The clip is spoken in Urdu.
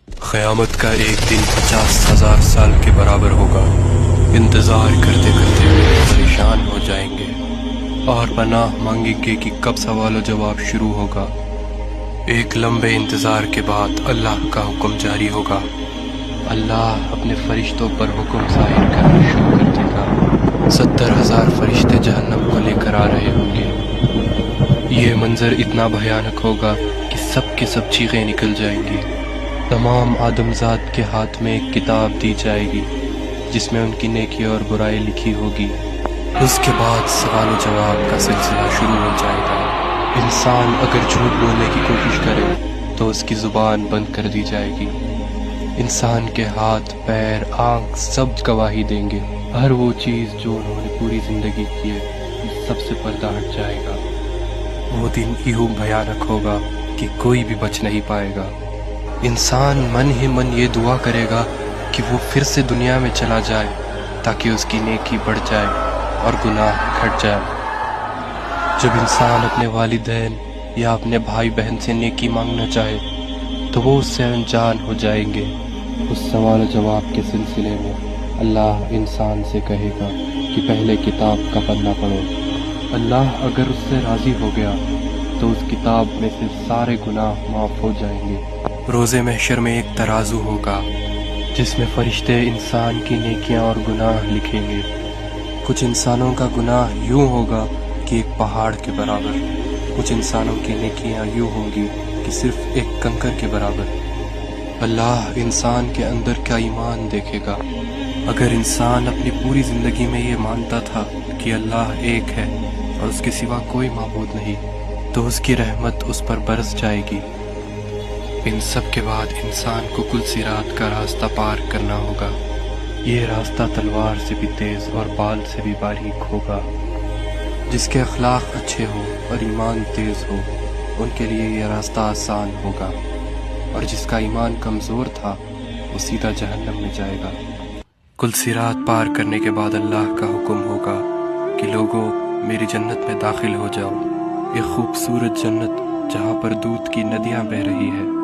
قیامت کا ایک دن 50,000 سال کے برابر ہوگا۔ انتظار کرتے کرتے لوگ پریشان ہو جائیں گے اور پناہ مانگیں گے کہ کب سوال و جواب شروع ہوگا۔ ایک لمبے انتظار کے بعد اللہ کا حکم جاری ہوگا۔ اللہ اپنے فرشتوں پر حکم ظاہر کرنا شروع کر دے گا۔ 70,000 فرشتے جہنم کو لے کر آ رہے ہوں گے۔ یہ منظر اتنا بھیانک ہوگا کہ سب کے سب چیخیں نکل جائیں گی۔ تمام آدمزاد کے ہاتھ میں ایک کتاب دی جائے گی جس میں ان کی نیکی اور برائی لکھی ہوگی۔ اس کے بعد سوال و جواب کا سلسلہ شروع ہو جائے گا۔ انسان اگر جھوٹ بولنے کی کوشش کرے تو اس کی زبان بند کر دی جائے گی۔ انسان کے ہاتھ، پیر، آنکھ سب گواہی دیں گے۔ ہر وہ چیز جو انہوں نے پوری زندگی کی ہے سب سے پردہ ہٹ جائے گا۔ وہ دن یوں بھیانک ہوگا کہ کوئی بھی بچ نہیں پائے گا۔ انسان من ہی من یہ دعا کرے گا کہ وہ پھر سے دنیا میں چلا جائے تاکہ اس کی نیکی بڑھ جائے اور گناہ گھٹ جائے۔ جب انسان اپنے والدین یا اپنے بھائی بہن سے نیکی مانگنا چاہے تو وہ اس سے انجان ہو جائیں گے۔ اس سوال و جواب کے سلسلے میں اللہ انسان سے کہے گا کہ پہلے کتاب کا پنہ پڑھو۔ اللہ اگر اس سے راضی ہو گیا تو اس کتاب میں سے سارے گناہ معاف ہو جائیں گے۔ روز محشر میں ایک ترازو ہوگا جس میں فرشتے انسان کی نیکیاں اور گناہ لکھیں گے۔ کچھ انسانوں کا گناہ یوں ہوگا کہ ایک پہاڑ کے برابر، کچھ انسانوں کی نیکیاں یوں ہوں گی کہ صرف ایک کنکر کے برابر۔ اللہ انسان کے اندر کا ایمان دیکھے گا۔ اگر انسان اپنی پوری زندگی میں یہ مانتا تھا کہ اللہ ایک ہے اور اس کے سوا کوئی معبود نہیں تو اس کی رحمت اس پر برس جائے گی۔ ان سب کے بعد انسان کو کل صراط کا راستہ پار کرنا ہوگا۔ یہ راستہ تلوار سے بھی تیز اور بال سے بھی باریک ہوگا۔ جس کے اخلاق اچھے ہو اور ایمان تیز ہو ان کے لیے یہ راستہ آسان ہوگا، اور جس کا ایمان کمزور تھا وہ سیدھا جہنم میں جائے گا۔ کل صراط پار کرنے کے بعد اللہ کا حکم ہوگا کہ لوگوں میری جنت میں داخل ہو جاؤ۔ ایک خوبصورت جنت جہاں پر دودھ کی ندیاں بہہ رہی ہے۔